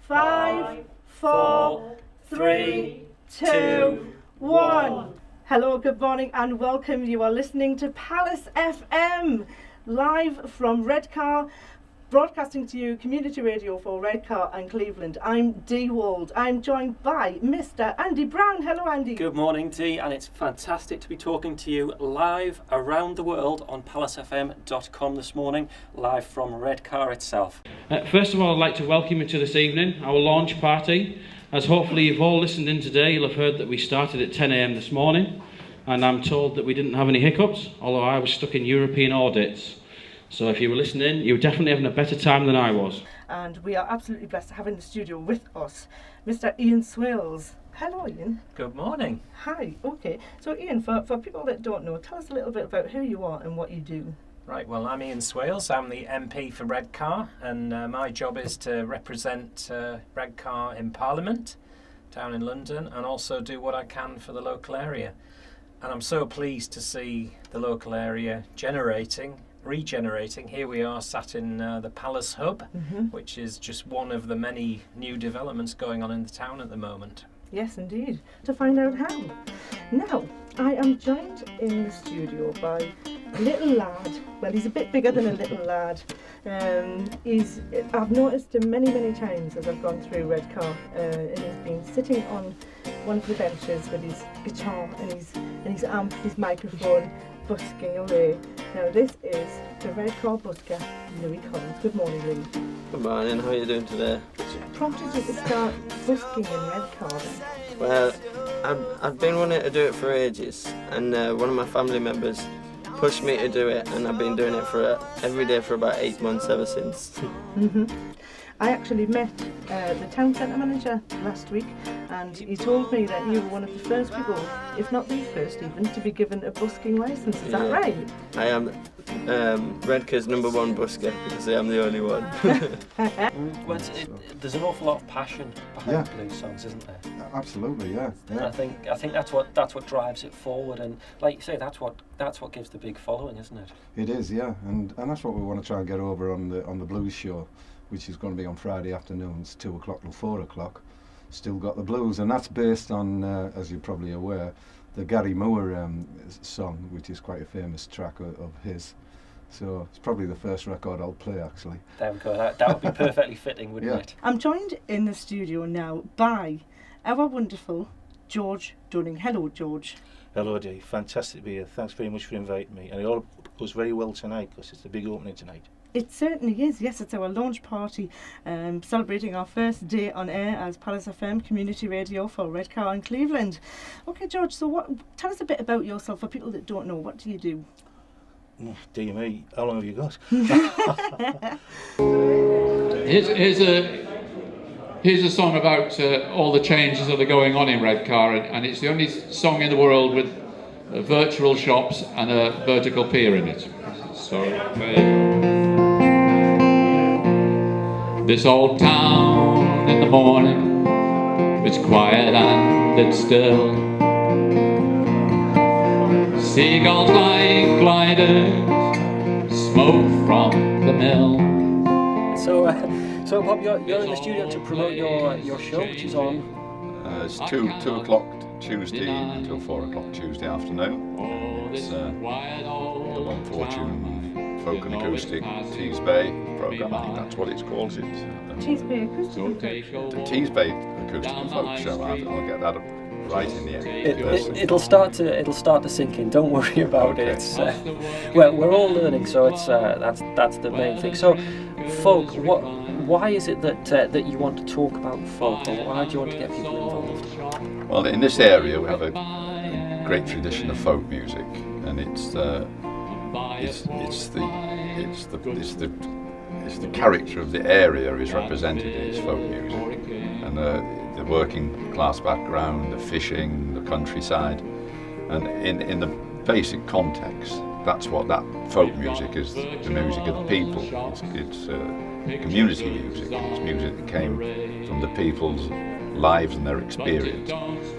5, 4, 3, 2, 1. Hello, good morning and welcome. You are listening to PalaceFM, live from Redcar, broadcasting to you community radio for Redcar and Cleveland. I'm Dee Wald. I'm joined by Mr. Andy Brown. Hello, Andy. Good morning, Dee, and it's fantastic to be talking to you live around the world on PalaceFM.com this morning, live from Redcar itself. First of all, I'd like to welcome you to this evening, our launch party. As hopefully you've all listened in today, you'll have heard that we started at 10 a.m. this morning, and I'm told that we didn't have any hiccups, although I was stuck in European audits. So if you were listening, you were definitely having a better time than I was. And we are absolutely blessed to have in the studio with us Mr. Ian Swales. Hello, Ian. Good morning. Hi. Okay. So, Ian, for people that don't know, tell us a little bit about who you are and what you do. Right, well, I'm Ian Swales. I'm the MP for Redcar, and my job is to represent Redcar in Parliament down in London and also do what I can for the local area. And I'm so pleased to see the local area regenerating. Here we are sat in the Palace Hub, which is just one of the many new developments going on in the town at the moment. Yes, indeed. To find out how. Now, I am joined in the studio by a little lad. Well, he's a bit bigger than a little lad. I've noticed him many, many times as I've gone through Redcar, and he's been sitting on one of the benches with his guitar and his amp, his microphone, busking away. Now this is the Redcar busker, Louis Collins. Good morning, Louis. Good morning, how are you doing today? What prompted you to start busking in Redcar? Well, I've been wanting to do it for ages, and one of my family members pushed me to do it, and I've been doing it every day for about 8 months ever since. I actually met the town centre manager last week, and he told me that you were one of the first people, if not the first even, to be given a busking licence. Is that right? I am Redcar's #1 busker because I am the only one. Well, there's an awful lot of passion behind blues songs, isn't there? Absolutely, yeah. I think that's what drives it forward, and like you say, that's what gives the big following, isn't it? It is, yeah, and that's what we want to try and get over on the blues show, which is going to be on Friday afternoons, 2 o'clock till 4 o'clock. Still Got the Blues, and that's based on, as you're probably aware, the Gary Moore song, which is quite a famous track of his. So it's probably the first record I'll play, actually. There we go. That would be perfectly fitting, wouldn't it? I'm joined in the studio now by our wonderful George Dunning. Hello, George. Hello, Dee. Fantastic to be here. Thanks very much for inviting me. And it all goes very well tonight because it's the big opening tonight. It certainly is, yes. It's our launch party, celebrating our first day on air as Palace FM community radio for Redcar and Cleveland. Okay, George, so tell us a bit about yourself for people that don't know. What do you do? Dear me, how long have you got? Here's a song about all the changes that are going on in Redcar, and it's the only song in the world with virtual shops and a vertical pier in it. So this old town in the morning, it's quiet and it's still. Seagulls like gliders, smoke from the mill. So Bob, you're in the studio to promote your show, which is on. It's 2 o'clock Tuesday until 4 o'clock Tuesday afternoon. It's the One Fortune Folk and Acoustic Tees Bay programme. I think that's what it's called. Tees Bay Acoustic. The Tees Bay Acoustic and Folk Show. I'll get that right in the end. It'll start to sink in. Don't worry about it. It's well, we're all learning, so it's that's the main thing. So, folk, why is it that you want to talk about folk, or why do you want to get people involved? Well, in this area we have a great tradition of folk music, and it's the character of the area is represented in its folk music, and the working class background, the fishing, the countryside, and in the basic context, that's what that folk music is. The music of the people. It's community music. It's music that came from the people's lives and their experience.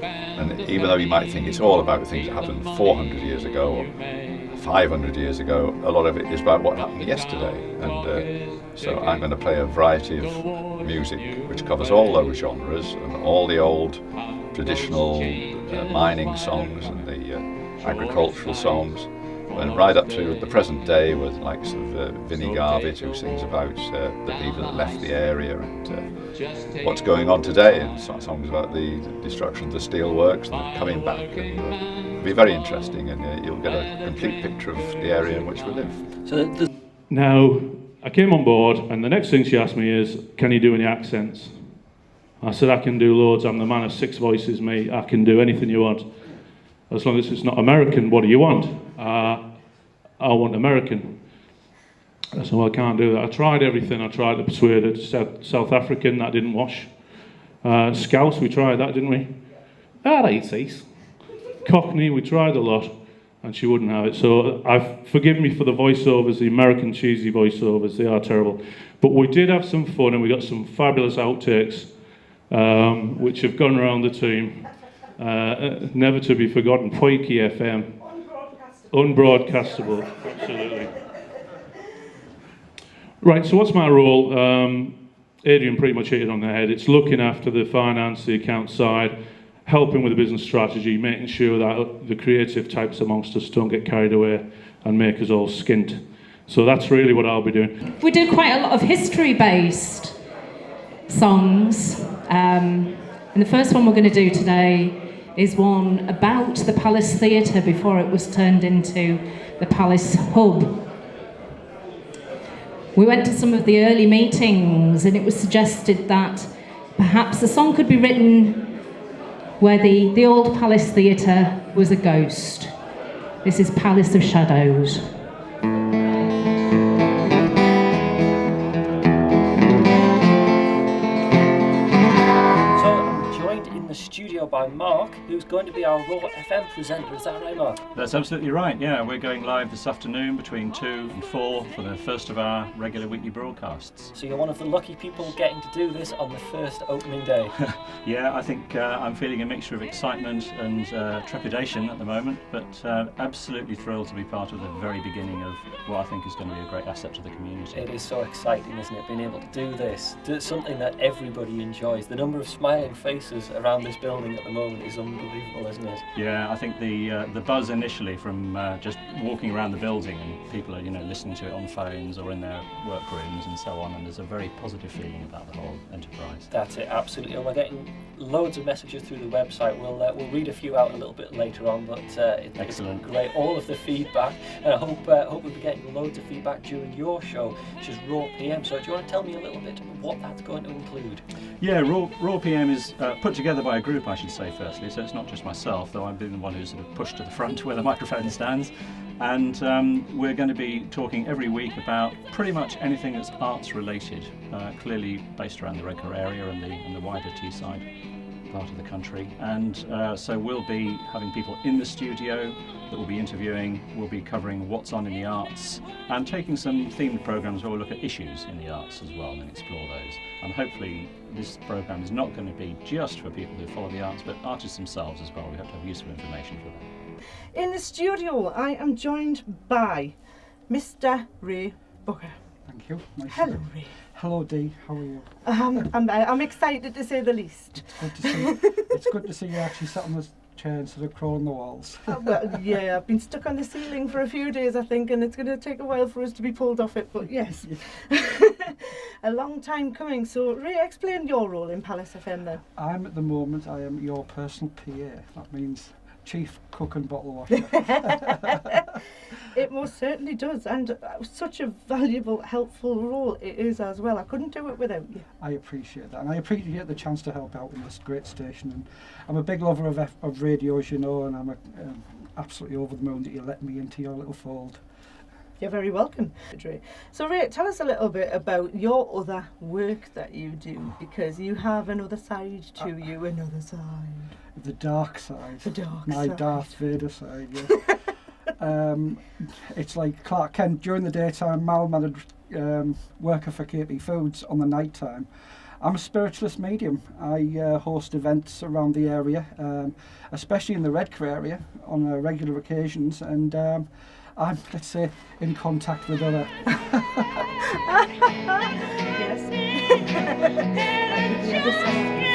And even though you might think it's all about things that happened 400 years ago or 500 years ago, a lot of it is about what happened yesterday. And so I'm going to play a variety of music which covers all those genres and all the old traditional mining songs and the agricultural songs, and right up to the present day with likes of Vinnie Garvett, who sings about the people that left the area and what's going on today, and songs about the destruction of the steelworks and coming back. And it'll be very interesting, and you'll get a complete picture of the area in which we live. So Now, I came on board, and the next thing she asked me is, can you do any accents? I said, I can do loads. I'm the man of 6 voices, mate. I can do anything you want. As long as it's not American, what do you want? I want American. I said, well, I can't do that. I tried everything. I tried to persuade her to South African. That didn't wash. Scouse, we tried that, didn't we? Right, ace. Cockney, we tried a lot, and she wouldn't have it. So forgive me for the voiceovers, the American cheesy voiceovers. They are terrible. But we did have some fun, and we got some fabulous outtakes, which have gone around the team. Never to be forgotten. Poiki FM. Unbroadcastable. Absolutely. Right, so what's my role? Adrian pretty much hit it on the head. It's looking after the finance, the account side, helping with the business strategy, making sure that the creative types amongst us don't get carried away and make us all skint. So that's really what I'll be doing. We do quite a lot of history-based songs. And the first one we're going to do today is one about the Palace Theatre before it was turned into the Palace Hub. We went to some of the early meetings, and it was suggested that perhaps a song could be written where the old Palace Theatre was a ghost. This is Palace of Shadows. Studio by Mark, who's going to be our Raw FM presenter. Is that right, Mark? That's absolutely right, yeah. We're going live this afternoon between 2 and 4 for the first of our regular weekly broadcasts. So you're one of the lucky people getting to do this on the first opening day. Yeah, I think I'm feeling a mixture of excitement and trepidation at the moment, but absolutely thrilled to be part of the very beginning of what I think is going to be a great asset to the community. It is so exciting, isn't it, being able to do this, do something that everybody enjoys. The number of smiling faces around this building at the moment is unbelievable, isn't it? Yeah, I think the buzz initially from just walking around the building, and people are listening to it on phones or in their workrooms and so on, and there's a very positive feeling about the whole enterprise. That's it, absolutely. And we're getting loads of messages through the website. We'll read a few out a little bit later on, but it's great. All of the feedback, and I hope we'll be getting loads of feedback during your show, which is Raw PM. So do you want to tell me a little bit what that's going to include? Yeah, Raw PM is put together by a group, I should say, firstly, so it's not just myself, though I've been the one who's sort of pushed to the front where the microphone stands. And we're going to be talking every week about pretty much anything that's arts related, clearly based around the Redcar area and the wider Teesside part of the country. And so we'll be having people in the studio that we'll be interviewing. We'll be covering what's on in the arts and taking some themed programs where we'll look at issues in the arts as well and explore those. And hopefully this program is not going to be just for people who follow the arts, but artists themselves as well. We hope to have useful information for them. In the studio, I am joined by Mr. Ray Booker. Thank you. Hello, Ray. Hello, Dee. How are you? I'm excited to say the least. It's good to see you actually sat on the chair instead of crawling the walls. Well, yeah, I've been stuck on the ceiling for a few days, I think, and it's going to take a while for us to be pulled off it, but yes. A long time coming. So, Ray, explain your role in Palace FM then. I am your personal PA. That means chief cook and bottle washer. It most certainly does, and such a valuable, helpful role it is as well. I couldn't do it without you. I appreciate that, and I appreciate the chance to help out in this great station. And I'm a big lover of radio, as you know, and I'm absolutely over the moon that you let me into your little fold. You're very welcome, Ray. So, Ray, tell us a little bit about your other work that you do, because you have another side to you, another side. The dark side. The dark My side. Darth Vader side, yes. It's like Clark Kent during the daytime, mild-mannered worker for KP Foods on the night time. I'm a spiritualist medium. I host events around the area, especially in the Redcar area on regular occasions, and I'm, let's say, in contact with other. Yes. The other side.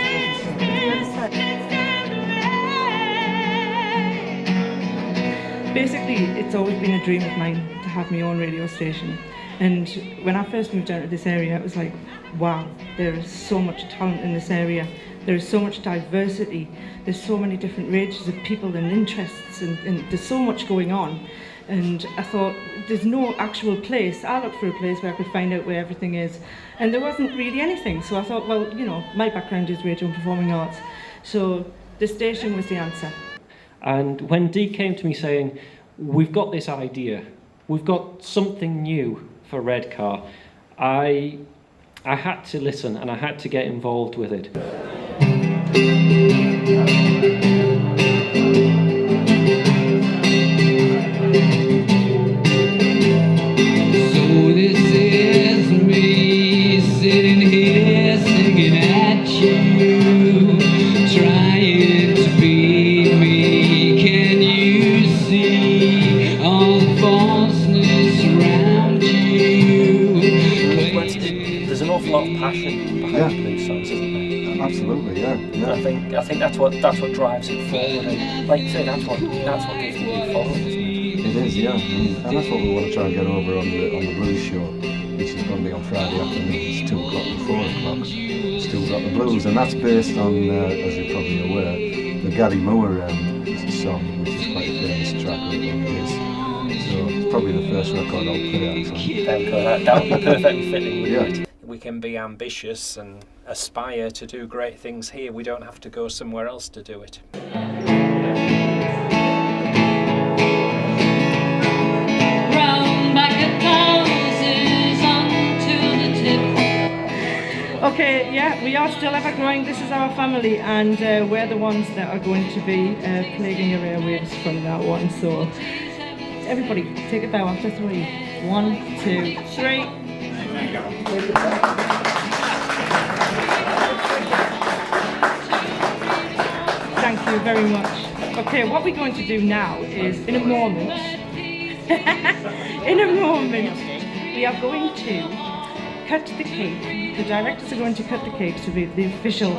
Basically, it's always been a dream of mine to have my own radio station. And when I first moved out of this area, it was like, wow, there is so much talent in this area. There is so much diversity. There's so many different ranges of people and interests, and there's so much going on. And I thought, there's no actual place. I looked for a place where I could find out where everything is. And there wasn't really anything. So I thought, well, you know, my background is radio and performing arts. So the station was the answer. And when Dee came to me saying, we've got this idea, we've got something new for Redcar, I had to listen and I had to get involved with it. So this is me sitting here singing at you, trying to be me. Can you see all the falseness around you? There's an awful lot of passion behind these songs, isn't there? Absolutely, yeah. I think that's what drives it forward, and like you say, that's what gives the new following, isn't it? It is, yeah, and that's what we want to try and get over on the blues show, which is going to be on Friday afternoons, 2 o'clock and 4 o'clock. Still got the blues, and that's based on, as you're probably aware, the Gary Moore song, which is quite a famous track of his. So it's probably the first record I'll play, actually. That would be perfectly fitting, wouldn't it? We can be ambitious and aspire to do great things here. We don't have to go somewhere else to do it. Okay, yeah, we are still ever growing. This is our family, and we're the ones that are going to be plaguing your airwaves from now on. So, everybody, take a bow after 3. 1, 2, 3. Thank you very much. Okay, what we're going to do now is, in a moment, we are going to cut the cake. The directors are going to cut the cake to be the official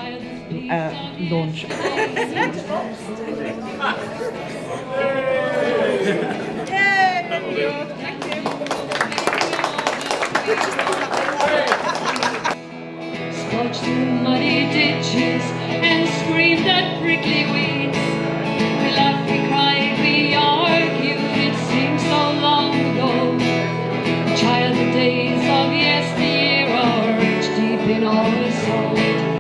launch. Scorched through muddy ditches and screamed at prickly weeds.